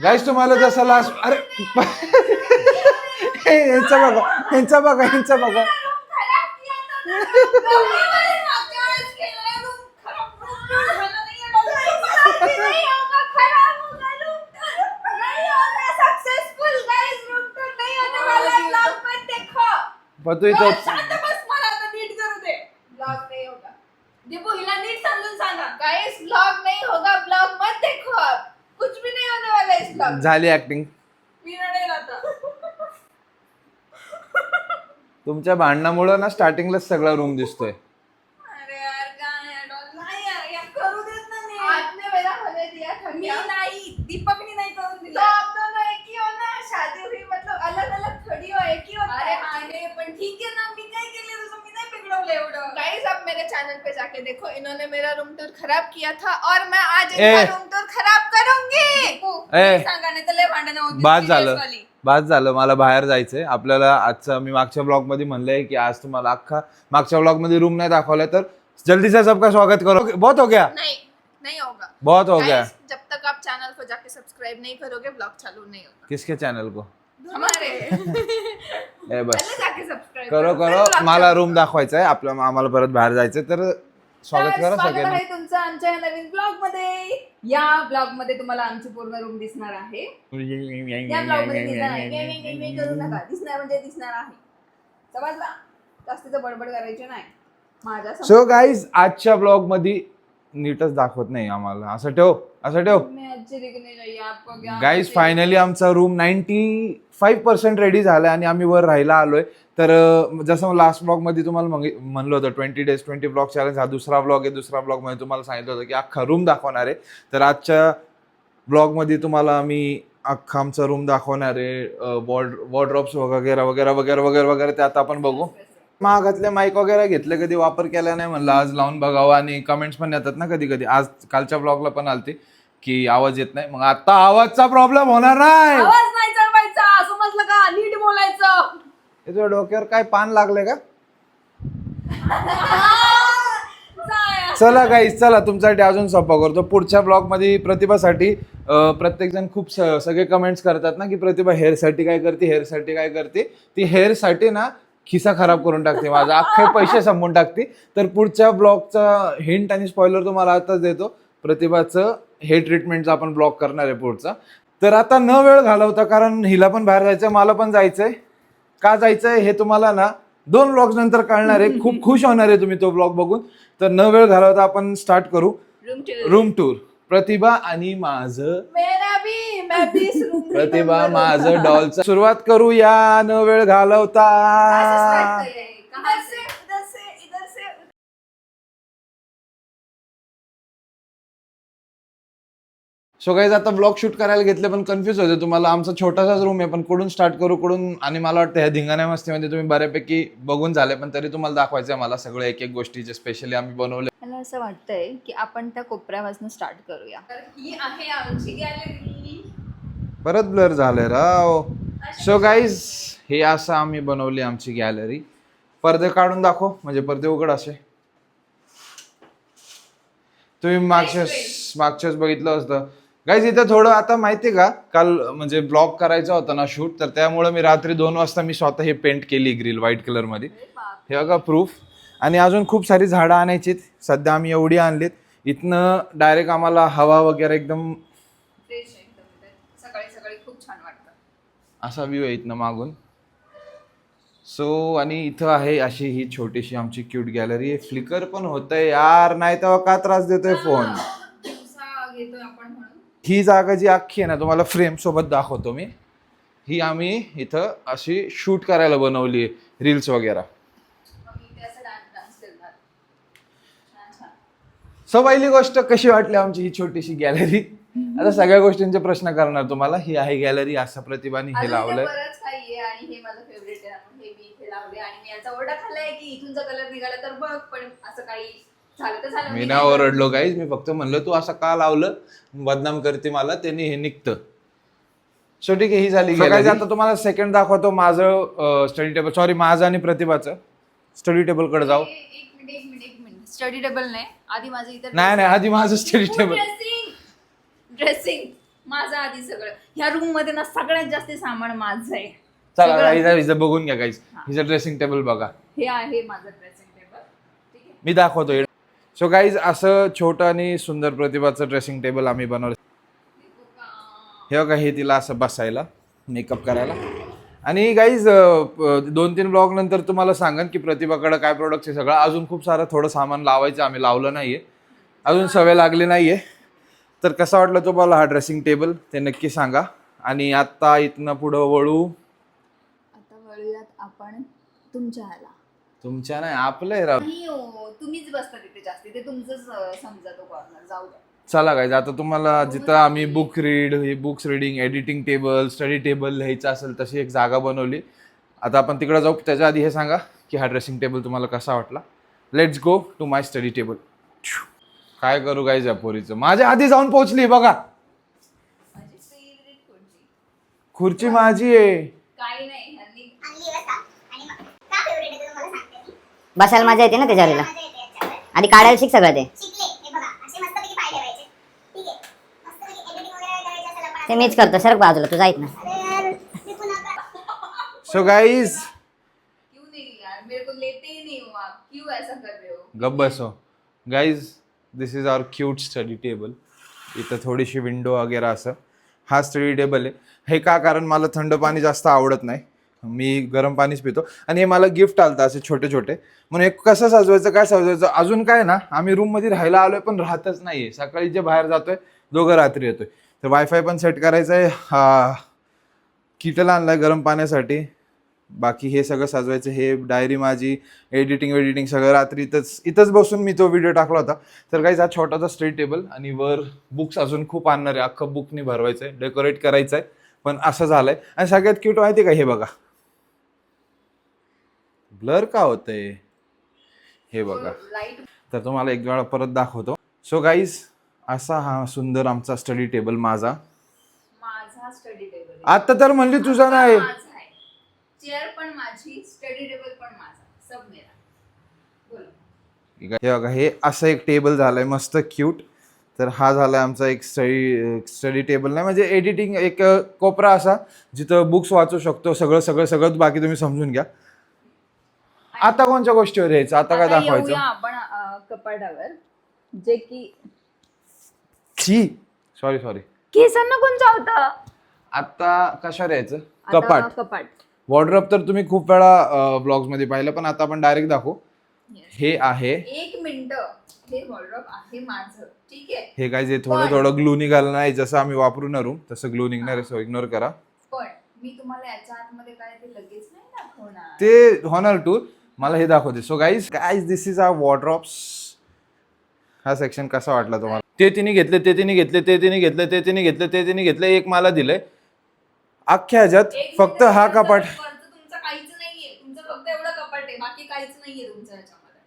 गाईस तुम्हाला जसं लास्ट अरे यांचा बघा पतू इथं झाली ऍक्टिंग तुमच्या भांडणामुळे ना स्टार्टिंगलाच सगळा रूम दिसतोय. दीपकने नहीं करून दिला. तो आप दोनों एक ही हो ना, शादी हुई मतलब अलग अलग थोड़ी हो, एक ही होता है. अरे पण ठीक है ना, मी काय केले तुझं, मी नाही बिघडवलं एवढं. गाइस आप मेरे चैनल पे जाके देखो, इन्होंने मेरा रूम टूर खराब किया था और मैं आज इनका रूम टूर खराब करूंगी. सांगा नाही तर लय भांडणं होती. बाद झालं मला बाहेर जायचंय. आपल्याला आजचा मी मागच्या ब्लॉग मध्ये म्हणलंय की आज तुम्हाला अख्खा मागच्या ब्लॉग मध्ये रूम नाही दाखवलाय तर जल्दी से सबका स्वागत करो. बहुत हो गया. नहीं होगा. बहुत हो गया. जब तक आप चैनल को जाके सब्सक्राइब नहीं करोगे ब्लॉग चालू नहीं होगा. किसके चैनल को? हमारे. बस जाके सब्सक्राइब करो. मला रूम दाखवायचा आहे. आम्हाला परत बाहेर जायचंय तर स्वागत करा सगळ्यांना. तुमचं आमच्या नवीन ब्लॉग मध्ये. या ब्लॉग मध्ये तुम्हाला आमची पूर्ण रूम दिसणार आहे. या ब्लॉग मध्ये दिसणार आहे. करू नका. दिसणार म्हणजे दिसणार आहे. समजला? जास्तीचं बडबड करायची नाही. माझ्या सो गाईज आजच्या ब्लॉग मध्ये नीटच दाखवत नाही आम्हाला. असं ठेव. गाईज फायनली आमचा रूम 95% रेडी झालाय आणि आम्ही वर राहायला आलोय. तर जसं लास्ट ब्लॉग मध्ये तुम्हाला म्हणलं होतं 20 days 20 ब्लॉग चॅलेंज हा दुसरा ब्लॉग आहे. दुसरा ब्लॉग मध्ये तुम्हाला सांगितलं होतं की अख्खा रूम दाखवणार आहे. तर आजच्या ब्लॉग मध्ये तुम्हाला आम्ही अख्खा आमचा रूम दाखवणार आहे. वॉर्डरोब्स वगैरे वगैरे वगैरे वगैरे वगैरे ते आता आपण बघू. महागातले माईक वगैरे घेतले कधी वापर केला नाही म्हणलं आज लावून बघावं. आणि कमेंट्स पण येतात ना कधी कधी. आज कालच्या ब्लॉगला पण आलते की आवाज येत नाही. मग आता आवाजचा प्रॉब्लेम होणार नाही. आवाज नाही चढवायचा. समजलं का? नीट बोलायचं. तुझ्या डोक्यावर काय पान लागले का? चला गाईस चला तुमच्यासाठी अजून सोपा करतो. पुढच्या ब्लॉग मध्ये प्रतिभासाठी प्रत्येक जण खूप सगळे कमेंट्स करतात ना की प्रतिभा हेअरसाठी काय करते, हेअरसाठी काय करते. ती हेअरसाठी ना खिसा खराब करून टाकते माझा. अख्खे पैसे संपवून टाकते. तर पुढच्या ब्लॉगचा हिंट आणि स्पॉइलर तुम्हाला आताच देतो. प्रतिभाचं हेअर ट्रीटमेंटचा आपण ब्लॉग करणार आहे पुढचा. तर आता न वेळ घालवता कारण हिला पण बाहेर जायचंय मला पण जायचंय. का जायचंय हे तुम्हाला ना 2 ब्लॉग्स नंतर कळणार आहे. खूप खुश होणार आहे तुम्ही तो ब्लॉग बघून. तर न वेळ घालवता आपण स्टार्ट करू रूम टूर. प्रतिभा आणि माझं प्रतिभा माझं डॉलचं सुरुवात करूया न वेळ घालवता. सो गाईज आता ब्लॉग शूट करायला घेतले पण कन्फ्युज होते तुम्हाला. आमचा छोटासाच रूम आहे पण कुठून स्टार्ट करू कुठून. आणि मला वाटतं ह्या धिंगाण्या मस्तीमध्ये तुम्ही बऱ्यापैकी बघून झाले पण तरी तुम्हाला दाखवायचं आहे मला सगळं एक एक गोष्टी जे स्पेशली आम्ही बनवले. मला असं वाटतंय की आपण त्या कोपऱ्यापासून स्टार्ट करूया. तर ही आहे आमची गॅलरी. परत ब्लर झालंय राव. सो गाईज हे असं आम्ही बनवली आमची गॅलरी. पडदे काढून दाखव म्हणजे पडदे उघड असे. तुम्ही मागच्याच बघितलं असतं. गाईज इथं थोडं आता माहितीये का काल म्हणजे ब्लॉग करायचा होता ना शूट तर त्यामुळे मी रात्री 2 वाजता मी स्वतः हे पेंट केली ग्रिल व्हाईट कलर मध्ये. हे बघा प्रूफ. आणि अजून खूप सारी झाडं आणायची. सध्या आम्ही एवढी आणलीत. इथनं डायरेक्ट आम्हाला हवा वगैरे एकदम सकाळी सकाळी खूप छान वाटतं. असा व्ह्यू आहे इथनं मागून. सो आणि इथं आहे अशी ही छोटीशी आमची क्यूट गॅलरी आहे. फ्लिकर पण होतंय यार नाही तेव्हा का त्रास देतोय फोन. ही जागा जी अख्खी आहे ना तुम्हाला फ्रेम सोबत दाखवतो मी. ही आम्ही इथं अशी शूट करायला बनवली आहे रील्स वगैरे. सो पहिली गोष्ट कशी वाटली आमची ही छोटीशी गॅलरी. आता सगळ्या गोष्टींचे प्रश्न करणार तुम्हाला. ही आहे गॅलरी असं प्रतिभाने हे लावलंय. बरंच काही आहे आणि हे माझं फेवरेट आहे. हे मी इथे लावले आणि मी याचा ओरडा खाल्लाय की इथूनचा कलर निघाला तर बघ पण असं काही झालं तर झालं. मी ना ओरडलो गाईज. मी फक्त म्हणलं तू असं का लावलं बदनाम करते मला त्यांनी हे निघतं. सो ठीक आहे ही झाली गॅलरी. आता तुम्हाला सेकंड दाखवतो माझं स्टडी टेबल. सॉरी माझं आणि प्रतिभाचं स्टडी टेबल कडे जाऊ. एक मिनिट स्टडी टेबल नाही आधी माझं इथं नाही आधी माझं स्टडी टेबल ड्रेसिंग माझं आधी सगळं. ह्या रूम मध्ये ना सगळ्यात जास्त सामान माझं आहे. चला सगळं. हिचं बघून घ्या गाईज. हिचं ड्रेसिंग टेबल बघा. हे आहे माझं ड्रेसिंग टेबल. ठीक आहे. मी दाखवतो. सो गाईज असं छोटं आणि सुंदर प्रतिभाचं ड्रेसिंग टेबल आम्ही बनवलं. हे बघा, हे तिला असं बसायला, मेकअप करायला. आणि गाईज 2-3 ब्लॉग नंतर तुम्हाला सांगन की प्रतिभाकडे काय प्रोडक्ट्स आहे सगळं. अजून खूप सारं थोडं सामान लावायचं, आम्ही लावलं नाहीये अजून, सवय लागली नाहीये. तर कसा वाटलं तुम्हाला हा ड्रेसिंग टेबल ते नक्की सांगा. आणि आता इथनं पुढं वळू. आता वळूयात आपण तुमच्या ह्याला. तुमच्या नाही, आपलं आहे राव. नाही हो, तुम्हीच बसता तिथे जास्त, ते तुमचंच समजा तो कॉर्नर. जाऊ द्या. चला गाईज, आता तुम्हाला जिथं आम्ही books reading, editing table, study table लिहायचं असेल तशी एक जागा बनवली. आता आपण तिकडे जाऊ. त्याच्या आधी हे सांगा की हा ड्रेसिंग टेबल तुम्हाला कसा वाटला. Let's go to my study table. काय करू गाईज या पोरीचं, माझ्या आधी जाऊन पोहोचली बघा. माझी फेवरेट खुर्ची. खुर्ची माझी आहे. काही नाही, ह्यांनी बसायला मजा येते ना त्याच्यावरीला. आधी काढायला शिक सगळं ते. ते मीच करतो, सर बाजूला तुझा ऐक ना. सो गाईज, क्यों नहीं यार, मेरे को लेते ही नहीं हो आप, क्यों ऐसा कर रहे हो? गप बसो guys. This is our cute study table. इथं थोडीशी विंडो वगैरे असं. हा स्टडी टेबल आहे. हे का, कारण मला थंड पाणी जास्त आवडत नाही, मी गरम पाणीच पितो. आणि हे मला गिफ्ट आलतं असे छोटे छोटे. म्हणून एक कसं सजवायचं, काय सजवायचं. अजून काय ना, आम्ही रूममध्ये राहायला आलोय पण राहतच नाहीये. सकाळी जे बाहेर जातोय, दोघं रात्री येतोय. तर वायफाय पण सेट करायचं आहे. हा किटल आणलाय गरम पाण्यासाठी. बाकी हे सगळं सजवायचं. हे डायरी माझी, एडिटिंग सगळं रात्री इथंच बसून मी तो व्हिडिओ टाकला होता. तर काही हा छोटासा स्टडी टेबल. आणि वर बुक्स अजून खूप आणणार आहे, अख्खं बुकनी भरवायचं आहे, डेकोरेट करायचं आहे. पण असं झालंय. आणि सगळ्यात क्यूट माहिती का, हे बघा, ब्लर का होतंय हे बघा. लाईट. तर तुम्हाला एक वेळा परत दाखवतो. सो गाईज, असा हा सुंदर आमचा स्टडी टेबल माझा स्टडी टेबल. आता तर म्हणली तुझा नाही. चेअर पण माझी, स्टडी टेबल पण माझा, सब मेरा. बोलो. हे बघा, हे असं एक टेबल झालंय मस्त क्यूट. तर हा झालाय आमचा एक स्टडी टेबल नाही, म्हणजे एडिटिंग एक कोपरा असा जिथं बुक्स वाचू शकतो. सगळं बाकी तुम्ही समजून घ्या. आता कोणत्या गोष्टीवर यायचं, आता काय दाखवायचं आपण कपाटावर, जे की सॉरी केसांना कोण चावतं. आता कशावर यायचं, कपाट. वॉर्डरोब तर तुम्ही खूप वेळा ब्लॉग्स मध्ये पाहिलं, पण आता आपण डायरेक्ट दाखवू. हे आहे, 1 मिनिट, हे वॉर्डरोब आहे माझं. ठीक आहे. हे काय जे थोडं ग्लू निघालं नाही, जसं आम्ही वापरू ना रूम तसं ग्लू निघणार आहे, सो इग्नोर करा. पण मी तुम्हाला याच्या आतमध्ये काय ते लगेच नाही दाखवणार. ते होणार टूर. मला हे दाखवते. So guys this is our wardrobes. हा सेक्शन कसा वाटला तुम्हाला. ते तिने घेतले, एक मला दिलंय. अख्ख्या ह्याच्यात फक्त हा कपाट. तुमचं काहीच नाहीये, तुमचं फक्त एवढं कपाट आहे, बाकी काहीच नाहीये तुमच्या ह्याच्यामध्ये.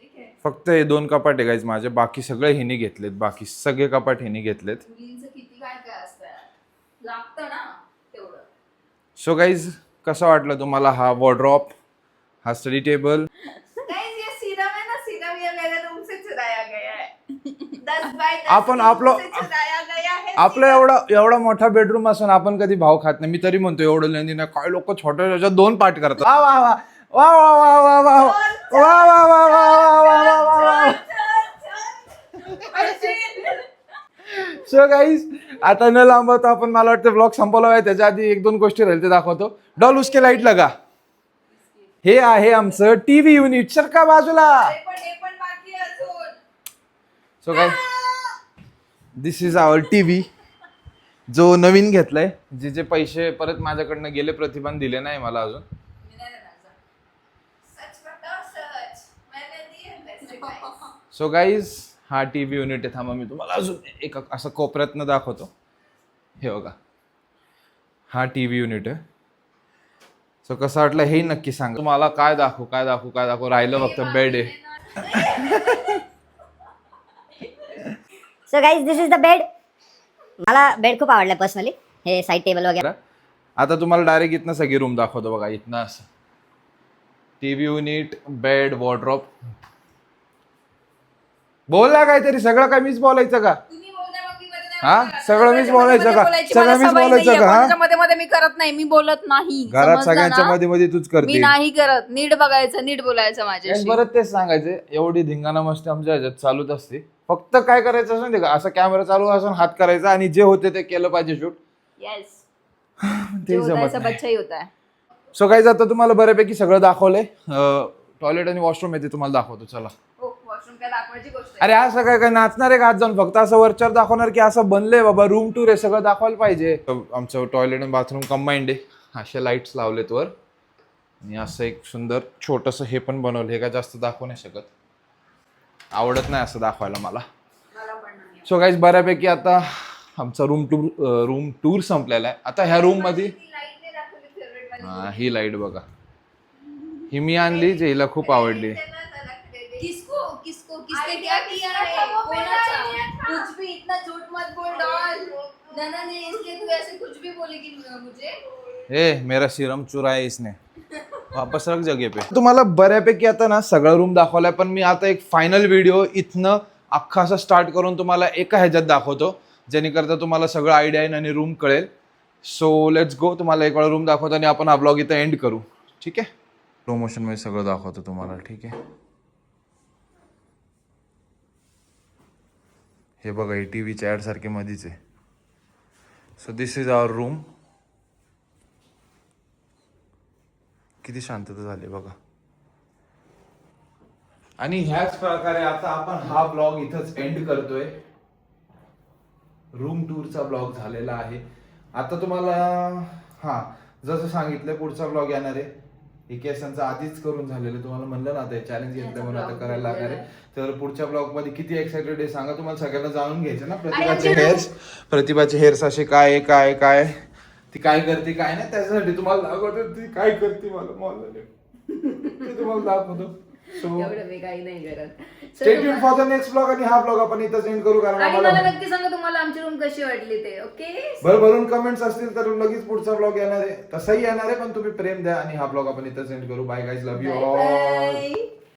ठीक आहे. फक्त हे 2 कपाट आहे गाईज माझे, बाकी सगळे हिने घेतलेत. बाकी सगळे कपाट हिने घेतलेत. मुलींचं किती काय असतं, लागतं ना तेवढं. सो गाईज, कसं वाटलं तुम्हाला हा वॉर्डरोब, हा स्टडी टेबल. गाइस, ये सीरम है ना, सीरम ये मेरे रूम से चुराया गया है. 10 बाय 10 आपण आपलं चुराया गया है. आपलं एवढा मोठा बेडरूम असून आपण कधी भाव खात नाही. मी तरी म्हणतो एवढं लेंदी नाही. काय लोक छोट्या छोट्या 2 पार्ट करतात. वा वा वा वा वा वा वा वा वा वा वा वा वा वा वा. सो गाईज, आता न लांबवता आपण, मला वाटतं ब्लॉग संपवला आहे. त्याच्या आधी 1-2 गोष्टी राहील ते दाखवतो. डॉल उसके लाईट लगा. हे आहे आमचं टीव्ही युनिट. सर का बाजूला. हे पण बाकी आहे अजून. सो काय, दिस इज आवर टीव्ही, जो नवीन घेतलाय. जे पैसे परत माझ्याकडनं गेले, प्रतिभान दिले नाही मला अजून. सो गाईज, हा टीव्ही युनिट आहे. थांबा मी तुम्हाला अजून एक असं कोपऱ्यातनं दाखवतो. हे बघा, हा टीव्ही युनिट आहे. सो कसं वाटलं हे नक्की सांगा. तुम्हाला काय दाखवू राहिलं फक्त बेड आहे. So guys, this is the bed. मला बेड खूप आवडला पर्सनली. हे साईड टेबल वगैरे. आता तुम्हाला डायरेक्ट इथनं सगळी रूम दाखवतो बघा. इथनं असं टीव्ही युनिट, बेड, वॉर्डरोब. बोलला काहीतरी, सगळं काय मीच बोलायचं का. तुम्ही बोलताय, मग मी मध्ये नाही हा सगळं मीच बोलायचं का? सगळं मीच बोलायचं का? हा मध्ये मध्ये मी करत नाही, मी बोलत नाही. घरात समजलं सगळ्यांच्या ना? मध्ये मध्ये तूच मी करते. नाही करत. नीट बघायचं, नीट बोलायचं माझ्याशी. परत तेच सांगायचे, एवढी धिंगाणा मस्ती आमच्या ह्याच्यात चालूच असते. फक्त काय करायचं असं का असं कॅमेरा चालू असून हात करायचा आणि जे होते ते केलं पाहिजे शूट. येस, ते जमत सब नाही. अच्छा ही होता है. सो काही आता तुम्हाला बऱ्यापैकी सगळं दाखवलंय. टॉयलेट आणि वॉशरूम येते तुम्हाला दाखवतो चला. वॉशरूम काय दाखवायची गोष्ट आहे? अरे असं काय काय नाचणार आहे का आज जाऊन फक्त असं वरच्यावर दाखवणार की असं बनलंय बाबा रूम टूर आहे सगळं दाखवायला पाहिजे. आमचं टॉयलेट आणि बाथरूम कंबाईंड आहे. असे लाईट्स लावलेत वर आणि असं एक सुंदर छोटस हे पण बनवलं. हे काय जास्त दाखवू नाही शकत, आवडत नाही असं दाखवायला मला. सो गाईज बऱ्यापैकी आता आमचा रूम टूर संपलेला आहे. आता ह्या रूम मध्ये ही लाईट बघा, ही मी आणली जे हिला खूप आवडली. किसको किसको किसने क्या किया है? कोणाचा? कुछ भी इतना झूठ मत बोल डॉल. नैना ने इसलिए तू ऐसे कुछ भी बोलेगी मुझे. ए मेरा सीरम चुराया इसने, वापस रख जगह पे. तुम्हाला बऱ्यापैकी आता ना सगळा रूम दाखवलाय, पण मी आता एक फायनल व्हिडिओ इथनं अख्खा असं स्टार्ट करून तुम्हाला एका ह्याच्यात दाखवतो, जेणेकरता तुम्हाला सगळं आयडिया येईल आणि रूम कळेल. So let's go. तुम्हाला एक वेळा रूम दाखवतो आणि आपण हा ब्लॉग इथं एंड करू. ठीक आहे, स्लो मोशन मध्ये सगळं दाखवतो तुम्हाला. ठीक आहे, हे बघा ही टीव्हीच्या ॲड सारखे मधीच आहे. So this is our room. किती शांतता झाली बघा. आणि ह्याच प्रकारे आता आपण हा ब्लॉग इथंच एंड करतोय. रूम टूरचा ब्लॉग झालेला आहे. आता तुम्हाला जसं सांगितलं पुढचा ब्लॉग येणार आहे. हे केसांचं आधीच करून झालेलं, तुम्हाला म्हणलं ना आता चॅलेंज घेतलं म्हणून आता करायला लागणार आहे. तर पुढच्या ब्लॉग मध्ये किती एक्साइटेड आहे सांगा. तुम्हाला सगळ्यांना जाणून घ्यायचं ना प्रतिभाचे हेअर्स असे काय काय काय ती काय करते काय नाही, त्याच्यासाठी तुम्हाला दाखवतो ती काय करते. मला ते तुम्हाला दाखवतो. सो मी काही नाही करत. Stay tune for the next blog. आणि हा ब्लॉग आपण इथं एंड करू कारण आणि आम्हाला मला नक्की सांगा तुम्हाला आमची रूम कशी वाटली ते. ओके, भरभरून कमेंट्स असतील तर लगेच पुढचा ब्लॉग येणार आहे. तसाही येणार आहे, पण तुम्ही प्रेम द्या आणि हा ब्लॉग आपण इथंच एंड करू. Bye guys, love you all.